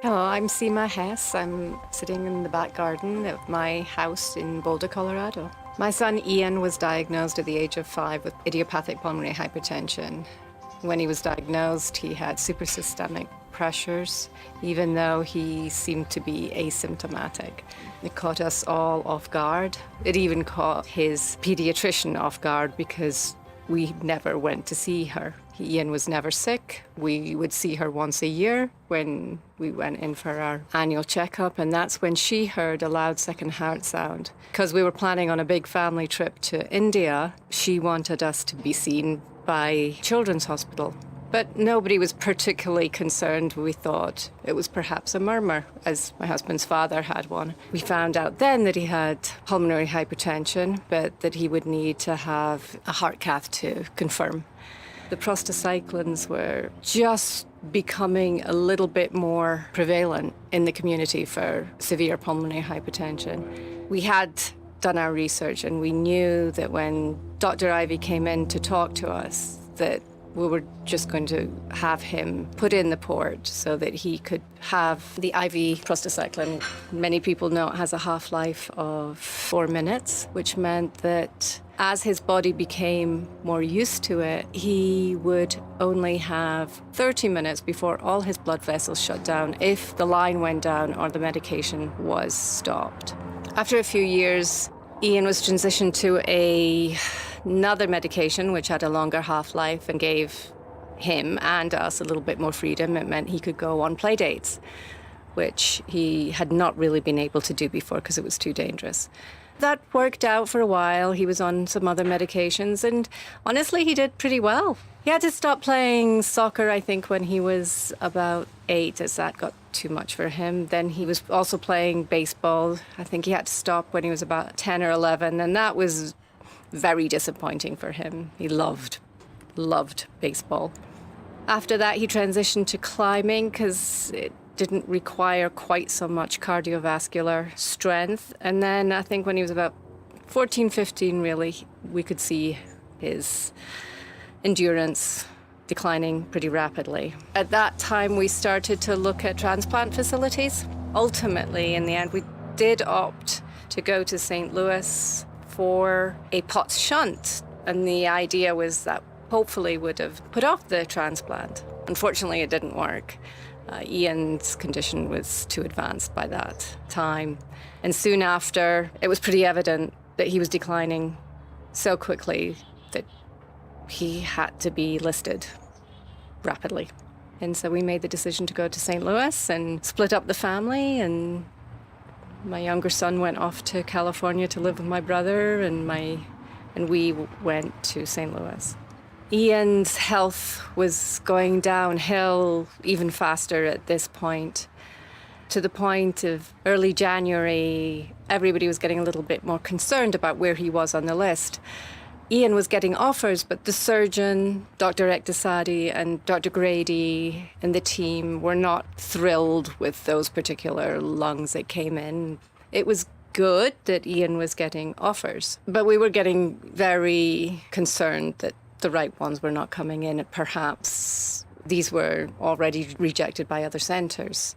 Hello, I'm Seema Hess. I'm sitting in the back garden of my house in Boulder, Colorado. My son Iain was diagnosed at the age of 5 with idiopathic pulmonary hypertension. When he was diagnosed, he had suprasystemic pressures, even though he seemed to be asymptomatic. It caught us all off guard. It even caught his pediatrician off guard because we never went to see her. Iain was never sick. We would see her once a year when we went in for our annual checkup, and that's when she heard a loud second heart sound. Because we were planning on a big family trip to India, she wanted us to be seen by Children's Hospital. But nobody was particularly concerned. We thought it was perhaps a murmur, as my husband's father had one. We found out then that he had pulmonary hypertension, but that he would need to have a heart cath to confirm. The prostacyclins were just becoming a little bit more prevalent in the community for severe pulmonary hypertension. We had done our research and we knew that when Dr. Ivy came in to talk to us, that we were just going to have him put in the port so that he could have the IV prostacyclin. Many people know it has a half-life of 4 minutes, which meant that as his body became more used to it, he would only have 30 minutes before all his blood vessels shut down if the line went down or the medication was stopped. After a few years, Iain was transitioned to another medication which had a longer half-life and gave him and us a little bit more freedom. It meant he could go on play dates, which he had not really been able to do before because it was too dangerous. That worked out for a while. He was on some other medications, and honestly, he did pretty well. He had to stop playing soccer, I think, when he was about 8, as that got too much for him. Then he was also playing baseball. I think he had to stop when he was about 10 or 11, and that was very disappointing for him. He loved baseball. After that, he transitioned to climbing because it didn't require quite so much cardiovascular strength. And then I think when he was about 14, 15, really, we could see his endurance declining pretty rapidly. At that time, we started to look at transplant facilities. Ultimately, in the end, we did opt to go to St. Louis for a POTS shunt. And the idea was that hopefully would have put off the transplant. Unfortunately, it didn't work. Iain's condition was too advanced by that time. And soon after, it was pretty evident that he was declining so quickly that he had to be listed rapidly. And so we made the decision to go to St. Louis and split up the family. And my younger son went off to California to live with my brother, and we went to St. Louis. Iain's health was going downhill even faster at this point, to the point of early January, everybody was getting a little bit more concerned about where he was on the list. Iain was getting offers, but the surgeon, Dr. Ektasadi and Dr. Grady and the team were not thrilled with those particular lungs that came in. It was good that Iain was getting offers, but we were getting very concerned that the right ones were not coming in. Perhaps these were already rejected by other centres.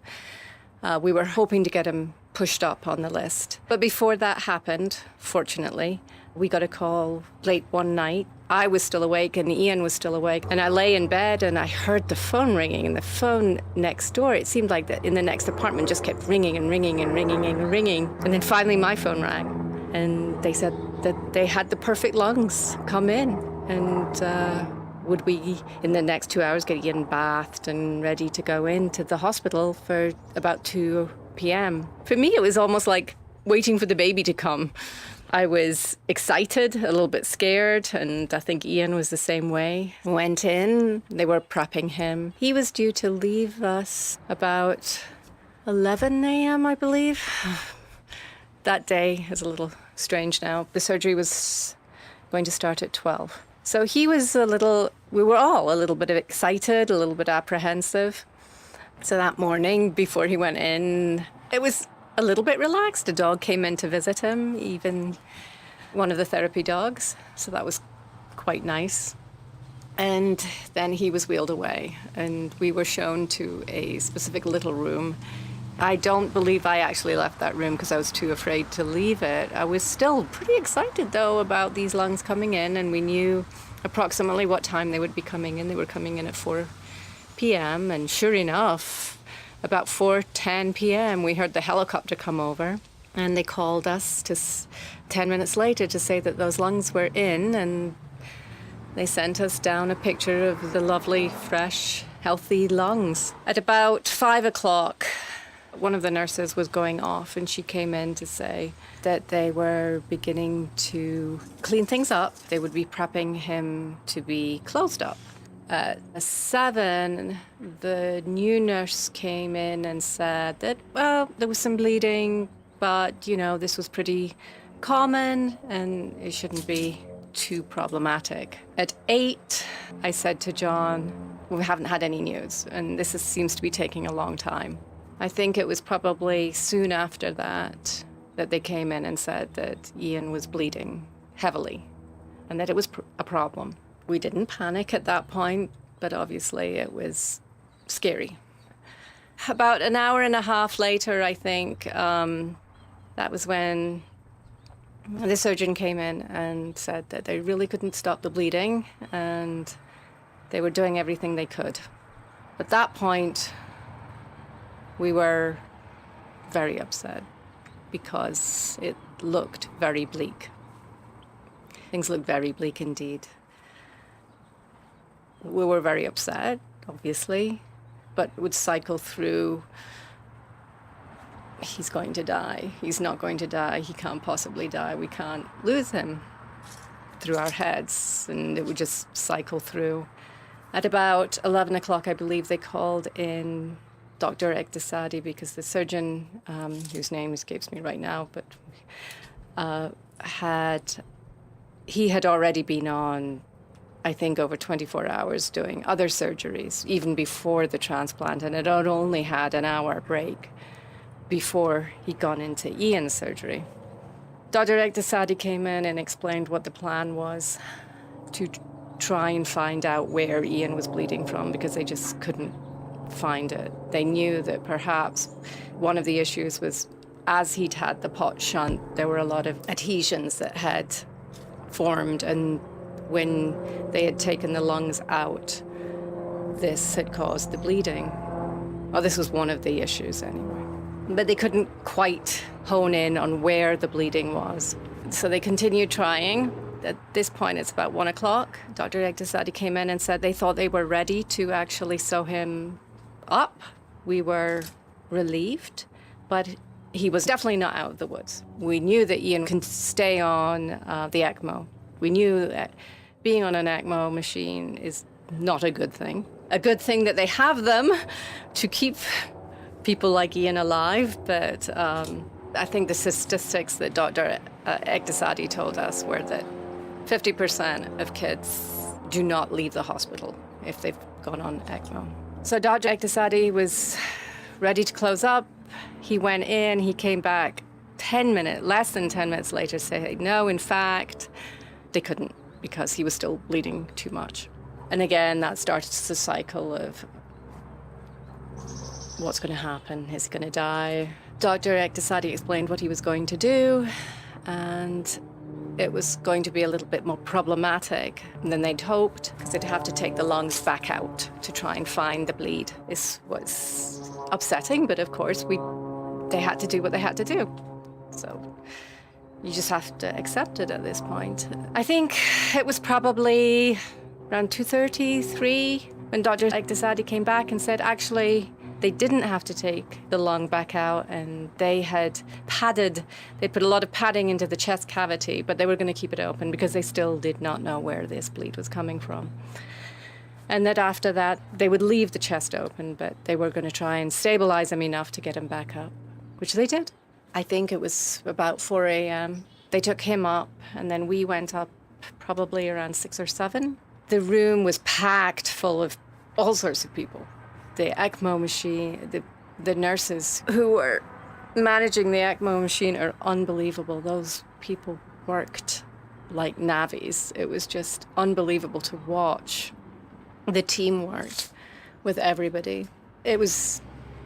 We were hoping to get him pushed up on the list. But before that happened, fortunately, we got a call late one night. I was still awake and Iain was still awake. And I lay in bed and I heard the phone ringing, and the phone next door, it seemed like that in the next apartment just kept ringing and ringing and ringing and ringing. And then finally my phone rang and they said that they had the perfect lungs come in. And would we, in the next 2 hours, get Iain bathed and ready to go into the hospital for about 2 p.m. For me, it was almost like waiting for the baby to come. I was excited, a little bit scared, and I think Iain was the same way. Went in, they were prepping him. He was due to leave us about 11 a.m., I believe. That day is a little strange now. The surgery was going to start at 12. So we were all a little bit excited, a little bit apprehensive. So that morning before he went in, it was a little bit relaxed. A dog came in to visit him, even one of the therapy dogs. So that was quite nice. And then he was wheeled away, and we were shown to a specific little room. I don't believe I actually left that room because I was too afraid to leave it. I was still pretty excited, though, about these lungs coming in, and we knew approximately what time they would be coming in. They were coming in at 4 p.m., and sure enough, about 4:10 p.m., we heard the helicopter come over, and they called us 10 minutes later to say that those lungs were in, and they sent us down a picture of the lovely, fresh, healthy lungs. At about 5 o'clock, one of the nurses was going off, and she came in to say that they were beginning to clean things up. They would be prepping him to be closed up. At 7, the new nurse came in and said that, well, there was some bleeding, but, this was pretty common and it shouldn't be too problematic. At 8, I said to John, we haven't had any news, and this seems to be taking a long time. I think it was probably soon after that they came in and said that Iain was bleeding heavily and that it was a problem. We didn't panic at that point, but obviously it was scary. About an hour and a half later, I think, that was when the surgeon came in and said that they really couldn't stop the bleeding and they were doing everything they could. At that point, we were very upset because it looked very bleak. Things looked very bleak indeed. We were very upset, obviously, but would cycle through, he's going to die, he's not going to die, he can't possibly die, we can't lose him, through our heads, and it would just cycle through. At about 11 o'clock, I believe, they called in Dr. Ektasadi, because the surgeon, whose name escapes me right now, but he had already been on, I think, over 24 hours doing other surgeries, even before the transplant, and had only had an hour break before he'd gone into Iain's surgery. Dr. Ektasadi came in and explained what the plan was to try and find out where Iain was bleeding from, because they just couldn't find it. They knew that perhaps one of the issues was, as he'd had the pot shunt, there were a lot of adhesions that had formed, and when they had taken the lungs out, this had caused the bleeding. Well, this was one of the issues anyway. But they couldn't quite hone in on where the bleeding was. So they continued trying. At this point, it's about 1 o'clock. Dr. Ektasadi came in and said they thought they were ready to actually sew him up. We were relieved, but he was definitely not out of the woods. We knew that Iain could stay on the ECMO. We knew that being on an ECMO machine is not a good thing. A good thing that they have them to keep people like Iain alive, but I think the statistics that Dr. Ektasadi told us were that 50% of kids do not leave the hospital if they've gone on ECMO. So Dr. Ektasadi was ready to close up. He went in, he came back less than 10 minutes later, saying, no, in fact, they couldn't, because he was still bleeding too much. And again, that started the cycle of what's going to happen? Is he going to die? Dr. Ektasadi explained what he was going to do, and it was going to be a little bit more problematic than they'd hoped, because they'd have to take the lungs back out to try and find the bleed. This was upsetting, but of course they had to do what they had to do. So you just have to accept it at this point. I think it was probably around 2:30, 3, when Dr. Ektasadi came back and said, actually, they didn't have to take the lung back out, and they put a lot of padding into the chest cavity, but they were going to keep it open because they still did not know where this bleed was coming from. And that after that, they would leave the chest open, but they were going to try and stabilize him enough to get him back up, which they did. I think it was about 4 a.m. They took him up, and then we went up probably around 6 or 7. The room was packed full of all sorts of people. The ECMO machine, the nurses who were managing the ECMO machine are unbelievable. Those people worked like navvies. It was just unbelievable to watch the team worked with everybody. It was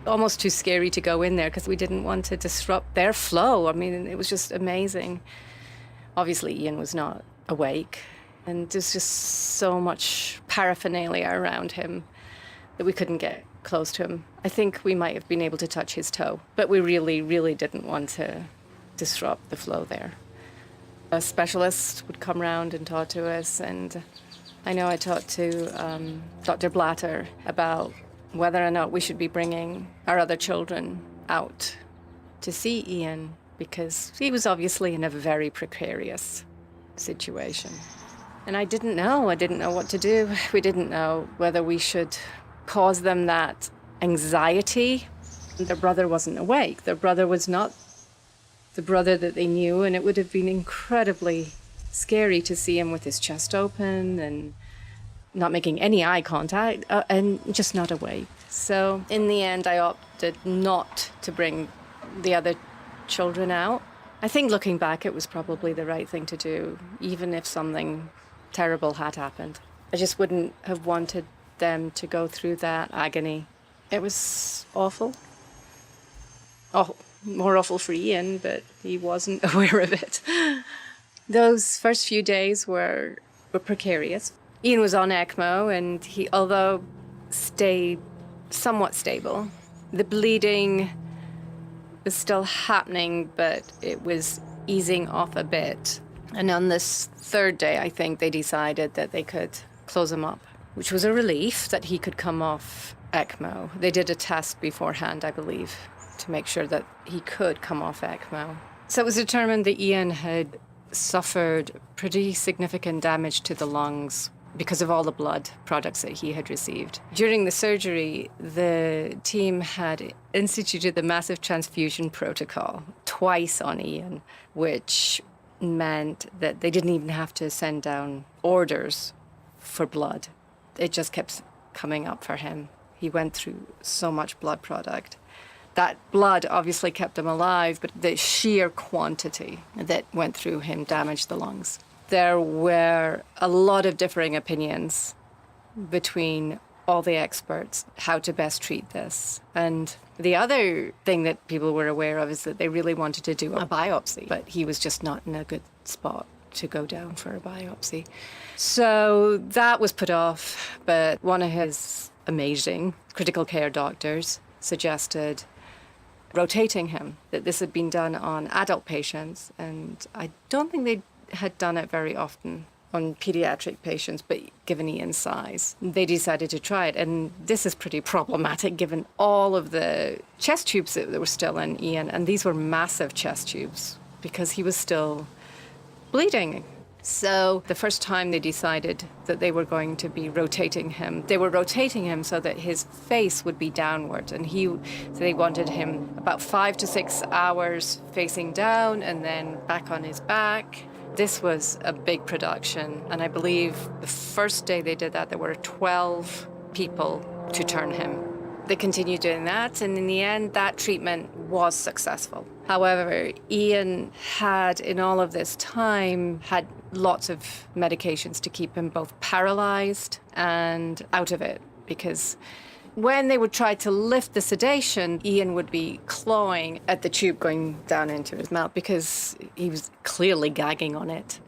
almost too scary to go in there because we didn't want to disrupt their flow. I mean, it was just amazing. Obviously, Iain was not awake, and there's just so much paraphernalia around him that we couldn't get close to him. I think we might have been able to touch his toe, but we really, really didn't want to disrupt the flow there. A specialist would come round and talk to us, and I know I talked to Dr. Blatter about whether or not we should be bringing our other children out to see Iain, because he was obviously in a very precarious situation. And I didn't know what to do. We didn't know whether we should cause them that anxiety. Their brother wasn't awake. Their brother was not the brother that they knew, and it would have been incredibly scary to see him with his chest open and not making any eye contact and just not awake. So in the end, I opted not to bring the other children out. I think looking back, it was probably the right thing to do, even if something terrible had happened. I just wouldn't have wanted them to go through that agony. It was awful. Oh, more awful for Iain, but he wasn't aware of it. Those first few days were precarious. Iain was on ECMO, and he, although stayed somewhat stable, the bleeding was still happening, but it was easing off a bit. And on this third day, I think they decided that they could close him up, which was a relief that he could come off ECMO. They did a test beforehand, I believe, to make sure that he could come off ECMO. So it was determined that Iain had suffered pretty significant damage to the lungs because of all the blood products that he had received. During the surgery, the team had instituted the massive transfusion protocol twice on Iain, which meant that they didn't even have to send down orders for blood. It just kept coming up for him. He went through so much blood product. That blood obviously kept him alive, but the sheer quantity that went through him damaged the lungs. There were a lot of differing opinions between all the experts how to best treat this. And the other thing that people were aware of is that they really wanted to do a biopsy, but he was just not in a good spot to go down for a biopsy. So that was put off, but one of his amazing critical care doctors suggested rotating him, that this had been done on adult patients, and I don't think they had done it very often on pediatric patients, but given Iain's size, they decided to try it. And this is pretty problematic given all of the chest tubes that were still in Iain, and these were massive chest tubes because he was still bleeding. So the first time they decided that they were going to be rotating him, they were rotating him so that his face would be downward, and so they wanted him about 5 to 6 hours facing down and then back on his back. This was a big production, and I believe the first day they did that, there were 12 people to turn him. They continued doing that, and in the end, that treatment was successful. However, Iain had, in all of this time, had lots of medications to keep him both paralyzed and out of it, because when they would try to lift the sedation, Iain would be clawing at the tube going down into his mouth because he was clearly gagging on it,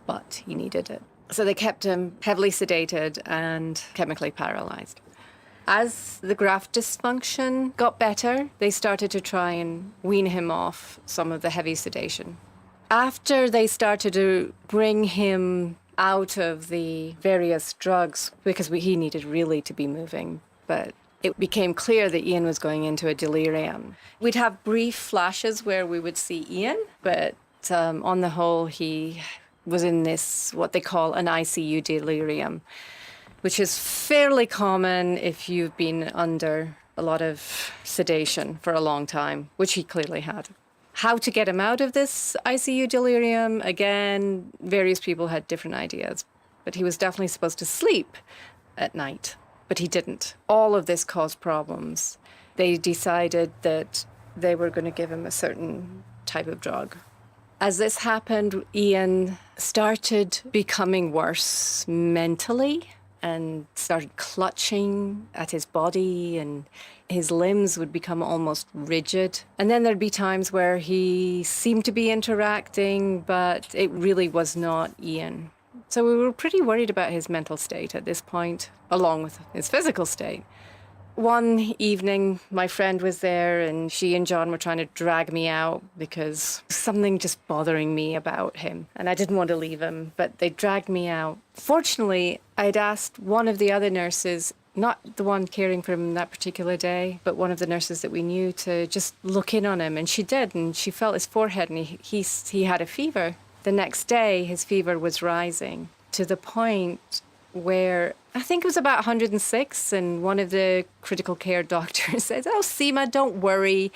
but he needed it. So they kept him heavily sedated and chemically paralyzed. As the graft dysfunction got better, they started to try and wean him off some of the heavy sedation. After they started to bring him out of the various drugs, because he needed really to be moving, but it became clear that Iain was going into a delirium. We'd have brief flashes where we would see Iain, but on the whole, he was in this, what they call an ICU delirium, which is fairly common if you've been under a lot of sedation for a long time, which he clearly had. How to get him out of this ICU delirium, again, various people had different ideas, but he was definitely supposed to sleep at night. But he didn't. All of this caused problems. They decided that they were going to give him a certain type of drug. As this happened, Iain started becoming worse mentally, and started clutching at his body, and his limbs would become almost rigid. And then there'd be times where he seemed to be interacting, but it really was not Iain. So we were pretty worried about his mental state at this point, along with his physical state. One evening, my friend was there and she and John were trying to drag me out because something just bothering me about him. And I didn't want to leave him, but they dragged me out. Fortunately, I'd asked one of the other nurses, not the one caring for him that particular day, but one of the nurses that we knew, to just look in on him. And she did, and she felt his forehead, and he had a fever. The next day, his fever was rising to the point where I think it was about 106, and one of the critical care doctors says, "Oh, Seema, don't worry.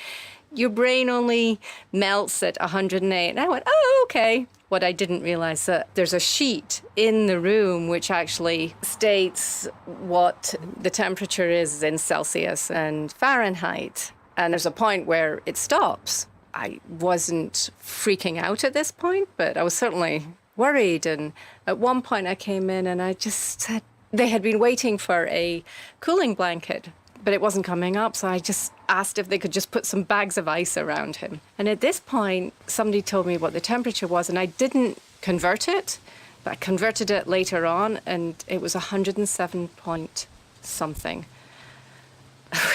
Your brain only melts at 108. And I went, "Oh, okay." What I didn't realize that there's a sheet in the room which actually states what the temperature is in Celsius and Fahrenheit. And there's a point where it stops. I wasn't freaking out at this point, but I was certainly worried. And at one point I came in and I just said, they had been waiting for a cooling blanket, but it wasn't coming up. So I just asked if they could just put some bags of ice around him. And at this point, somebody told me what the temperature was, and I didn't convert it, but I converted it later on, and it was 107 point something,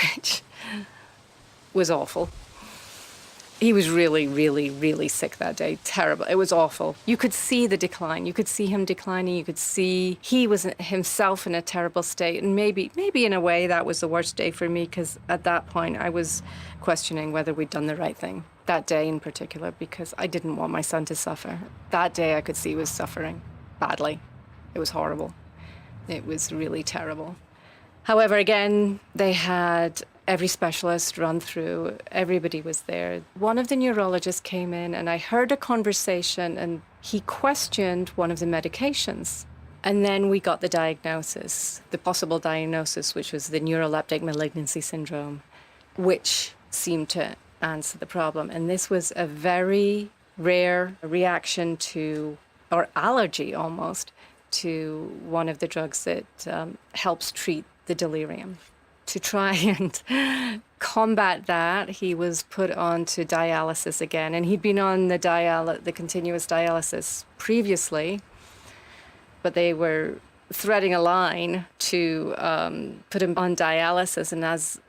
which was awful. He was really, really, really sick that day. Terrible. It was awful. You could see the decline. You could see him declining. You could see he was himself in a terrible state. And maybe in a way that was the worst day for me, because at that point I was questioning whether we'd done the right thing. That day in particular, because I didn't want my son to suffer. That day I could see he was suffering badly. It was horrible. It was really terrible. However, again, they had every specialist run through. Everybody was there. One of the neurologists came in and I heard a conversation, and he questioned one of the medications. And then we got the diagnosis, the possible diagnosis, which was the neuroleptic malignancy syndrome, which seemed to answer the problem. And this was a very rare reaction to, or allergy almost, to one of the drugs that helps treat the delirium. To try and combat that, he was put on to dialysis again. And he'd been on the continuous dialysis previously, but they were threading a line to put him on dialysis. And as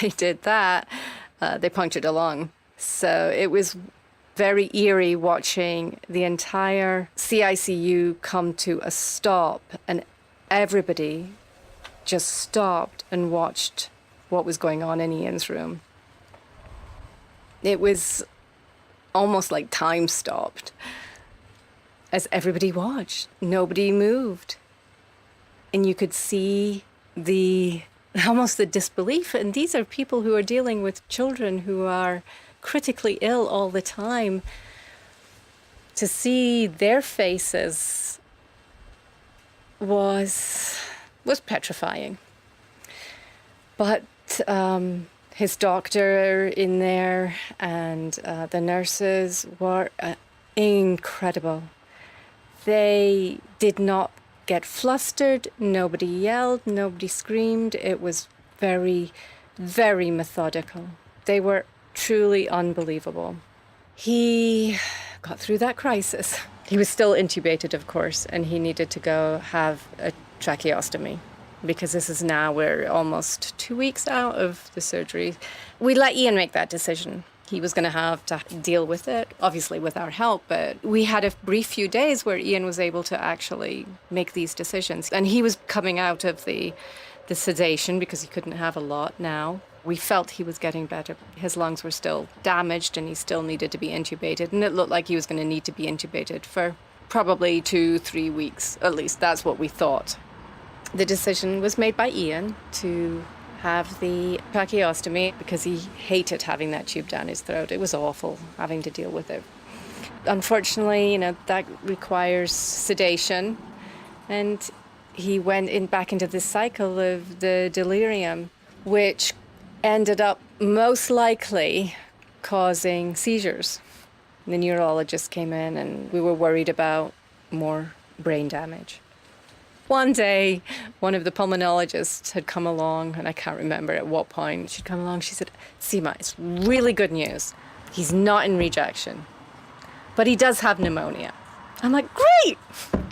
they did that, they punctured a lung. So it was very eerie watching the entire CICU come to a stop, and everybody just stopped and watched what was going on in Iain's room. It was almost like time stopped as everybody watched. Nobody moved. And you could see almost the disbelief. And these are people who are dealing with children who are critically ill all the time. To see their faces was petrifying. But his doctor in there and the nurses were incredible. They did not get flustered. Nobody yelled. Nobody screamed. It was very, very methodical. They were truly unbelievable. He got through that crisis. He was still intubated, of course, and he needed to go have a tracheostomy, because this is now, we're almost 2 weeks out of the surgery. We let Iain make that decision. He was going to have to deal with it, obviously with our help, but we had a brief few days where Iain was able to actually make these decisions. And he was coming out of the sedation because he couldn't have a lot now. We felt he was getting better. His lungs were still damaged and he still needed to be intubated. And it looked like he was going to need to be intubated for probably 2-3 weeks, at least. That's what we thought. The decision was made by Iain to have the tracheostomy because he hated having that tube down his throat. It was awful having to deal with it. Unfortunately, that requires sedation, and he went back into this cycle of the delirium, which ended up most likely causing seizures. The neurologist came in and we were worried about more brain damage. One day, one of the pulmonologists had come along, and I can't remember at what point. She'd come along, she said, Seema, it's really good news. He's not in rejection, but he does have pneumonia. I'm like, great!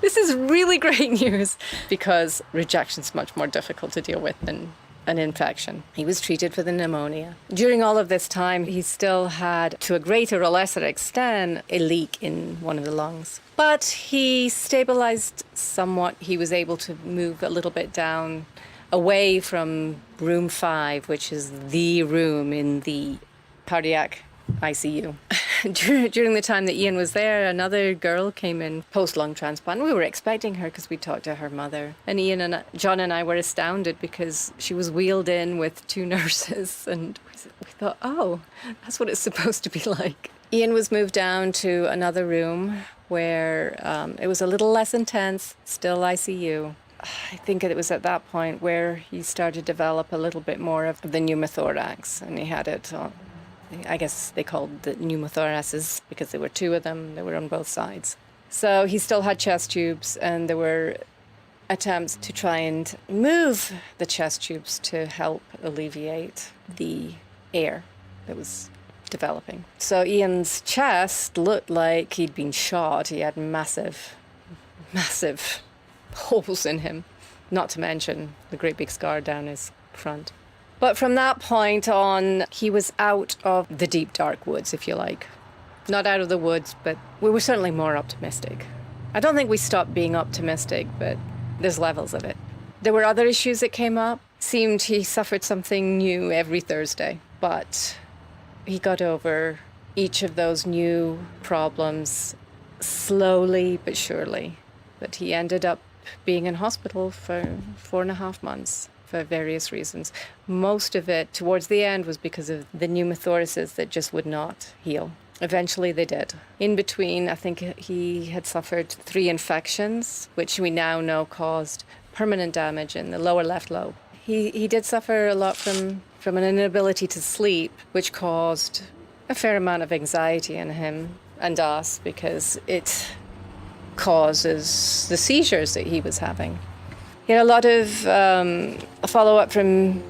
This is really great news, because rejection's much more difficult to deal with than an infection. He was treated for the pneumonia. During all of this time, he still had, to a greater or lesser extent, a leak in one of the lungs. But he stabilized somewhat. He was able to move a little bit down, away from room 5, which is the room in the cardiac ICU. During the time that Iain was there, another girl came in post-lung transplant. We were expecting her because we talked to her mother. And John and I were astounded because she was wheeled in with 2 nurses. And we thought, oh, that's what it's supposed to be like. Iain was moved down to another room where it was a little less intense, still ICU. I think it was at that point where he started to develop a little bit more of the pneumothorax, and he had it on, I guess they called the pneumothoraces because there were 2 of them. They were on both sides. So he still had chest tubes, and there were attempts to try and move the chest tubes to help alleviate the air that was developing. So Ian's chest looked like he'd been shot. He had massive holes in him, not to mention the great big scar down his front. But from that point on, he was out of the deep, dark woods, if you like. Not out of the woods, but we were certainly more optimistic. I don't think we stopped being optimistic, but there's levels of it. There were other issues that came up. Seemed he suffered something new every Thursday, but he got over each of those new problems slowly but surely. But he ended up being in hospital for 4.5 months. For various reasons. Most of it, towards the end, was because of the pneumothoraces that just would not heal. Eventually they did. In between, I think he had suffered 3 infections, which we now know caused permanent damage in the lower left lobe. He did suffer a lot from an inability to sleep, which caused a fair amount of anxiety in him and us, because it causes the seizures that he was having. He had a lot of follow-up from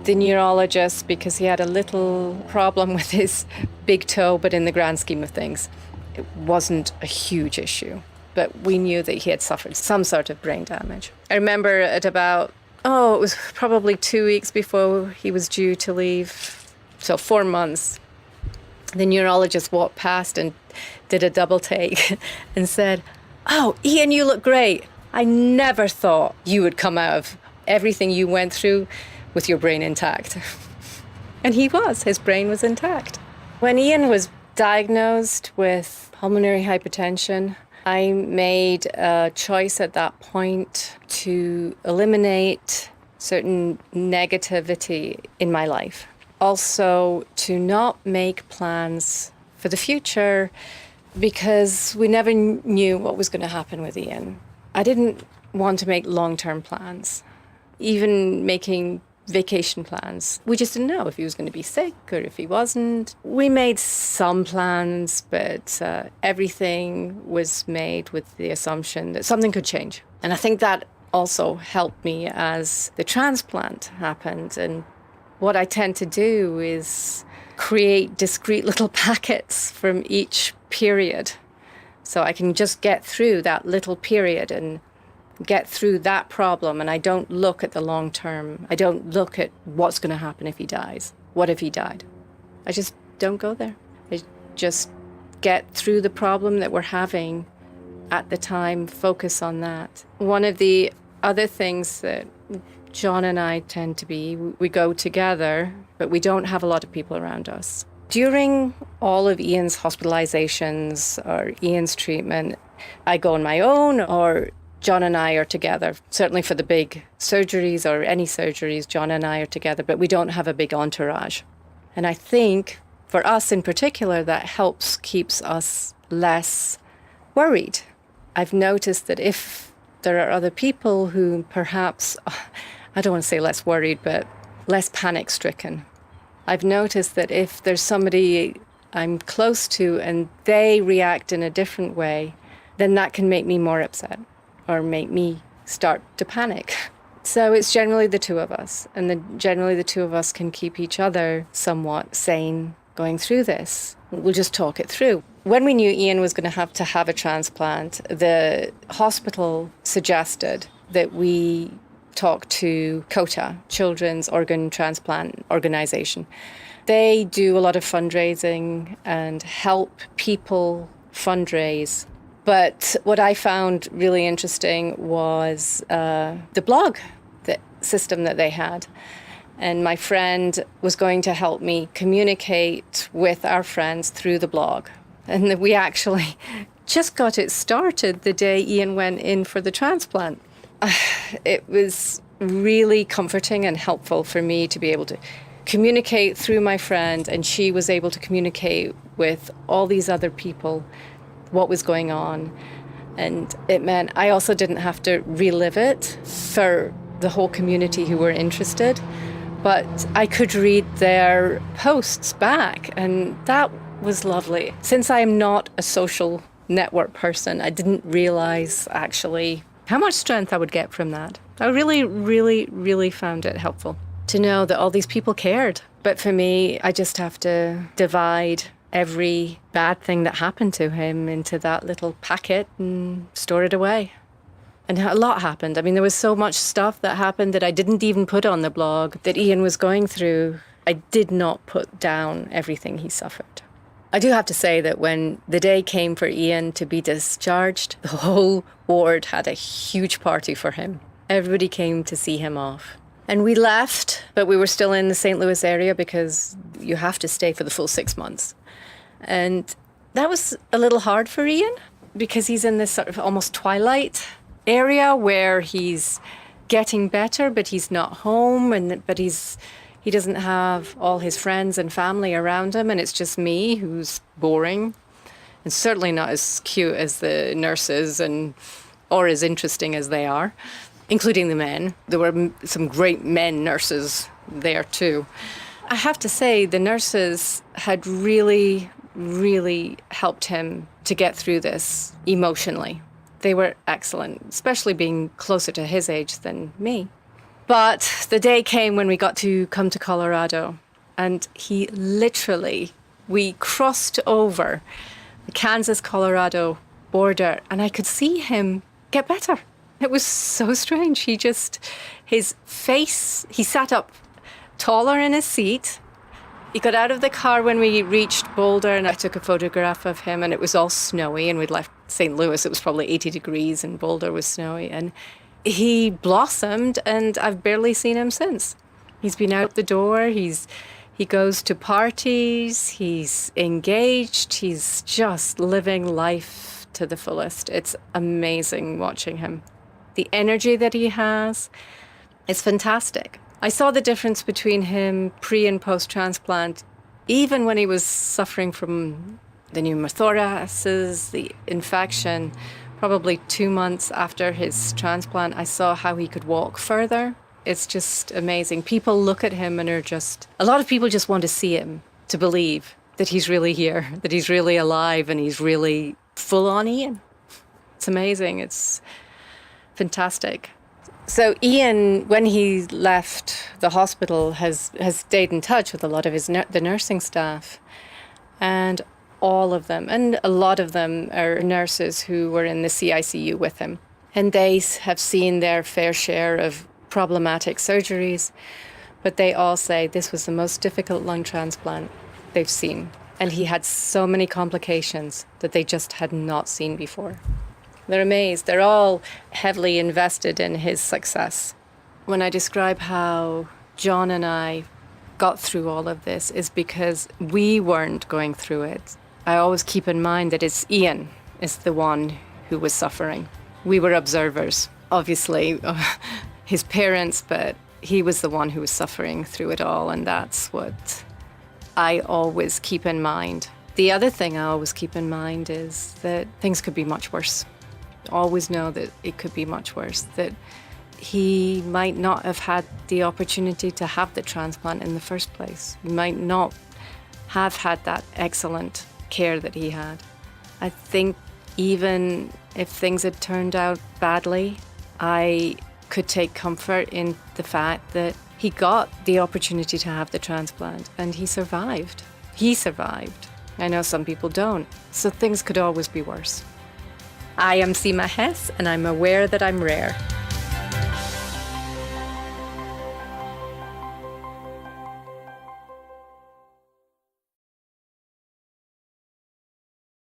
the neurologist because he had a little problem with his big toe, but in the grand scheme of things, it wasn't a huge issue. But we knew that he had suffered some sort of brain damage. I remember at about, it was probably 2 weeks before he was due to leave, so 4 months, the neurologist walked past and did a double take and said, "Oh, Iain, you look great. I never thought you would come out of everything you went through with your brain intact." And his brain was intact. When Iain was diagnosed with pulmonary hypertension, I made a choice at that point to eliminate certain negativity in my life. Also, to not make plans for the future because we never knew what was going to happen with Iain. I didn't want to make long-term plans, even making vacation plans. We just didn't know if he was going to be sick or if he wasn't. We made some plans, but everything was made with the assumption that something could change. And I think that also helped me as the transplant happened. And what I tend to do is create discrete little packets from each period. So I can just get through that little period and get through that problem. And I don't look at the long term. I don't look at what's going to happen if he dies. What if he died? I just don't go there. I just get through the problem that we're having at the time, focus on that. One of the other things that John and I tend to be, we go together, but we don't have a lot of people around us. During all of Iain's hospitalizations or Iain's treatment, I go on my own or John and I are together. Certainly for the big surgeries or any surgeries, John and I are together, but we don't have a big entourage. And I think for us in particular, that keeps us less worried. I've noticed that if there are other people who perhaps, I don't want to say less worried, but less panic-stricken. I've noticed that if there's somebody I'm close to and they react in a different way, then that can make me more upset or make me start to panic. So it's generally the two of us, and generally the two of us can keep each other somewhat sane going through this. We'll just talk it through. When we knew Iain was going to have a transplant, the hospital suggested that we talk to COTA, Children's Organ Transplant Organisation. They do a lot of fundraising and help people fundraise. But what I found really interesting was the blog, the system that they had. And my friend was going to help me communicate with our friends through the blog. And we actually just got it started the day Iain went in for the transplant. It was really comforting and helpful for me to be able to communicate through my friend, and she was able to communicate with all these other people what was going on. And it meant I also didn't have to relive it for the whole community who were interested, but I could read their posts back, and that was lovely. Since I am not a social network person, I didn't realize actually how much strength I would get from that. I really, really, really found it helpful to know that all these people cared. But for me, I just have to divide every bad thing that happened to him into that little packet and store it away. And a lot happened. I mean, there was so much stuff that happened that I didn't even put on the blog that Iain was going through. I did not put down everything he suffered. I do have to say that when the day came for Iain to be discharged, the whole ward had a huge party for him. Everybody came to see him off. And we left, but we were still in the St. Louis area because you have to stay for the full 6 months. And that was a little hard for Iain because he's in this sort of almost twilight area where he's getting better, but he's not home, but he doesn't have all his friends and family around him, and it's just me who's boring and certainly not as cute as the nurses or as interesting as they are, including the men. There were some great men nurses there too. I have to say the nurses had really, really helped him to get through this emotionally. They were excellent, especially being closer to his age than me. But the day came when we got to come to Colorado, and we crossed over the Kansas-Colorado border, and I could see him get better. It was so strange. His face, he sat up taller in his seat. He got out of the car when we reached Boulder, and I took a photograph of him, and it was all snowy, and we'd left St. Louis. It was probably 80 degrees, and Boulder was snowy, and he blossomed, and I've barely seen him since. He's been out the door, he goes to parties, he's engaged, he's just living life to the fullest. It's amazing watching him. The energy that he has is fantastic. I saw the difference between him pre and post-transplant, even when he was suffering from the pneumothorax, the infection. Probably 2 months after his transplant, I saw how he could walk further. It's just amazing. People look at him and a lot of people just want to see him to believe that he's really here, that he's really alive, and he's really full on Iain. It's amazing. It's fantastic. So Iain, when he left the hospital, has stayed in touch with a lot of the nursing staff, and all of them, and a lot of them are nurses who were in the CICU with him. And they have seen their fair share of problematic surgeries, but they all say this was the most difficult lung transplant they've seen. And he had so many complications that they just had not seen before. They're amazed. They're all heavily invested in his success. When I describe how John and I got through all of this, is because we weren't going through it. I always keep in mind that it's Iain is the one who was suffering. We were observers, obviously, his parents, but he was the one who was suffering through it all, and that's what I always keep in mind. The other thing I always keep in mind is that things could be much worse. Always know that it could be much worse, that he might not have had the opportunity to have the transplant in the first place. He might not have had that excellent care that he had. I think even if things had turned out badly, I could take comfort in the fact that he got the opportunity to have the transplant and he survived. He survived. I know some people don't, so things could always be worse. I am Seema Hess, and I'm aware that I'm rare.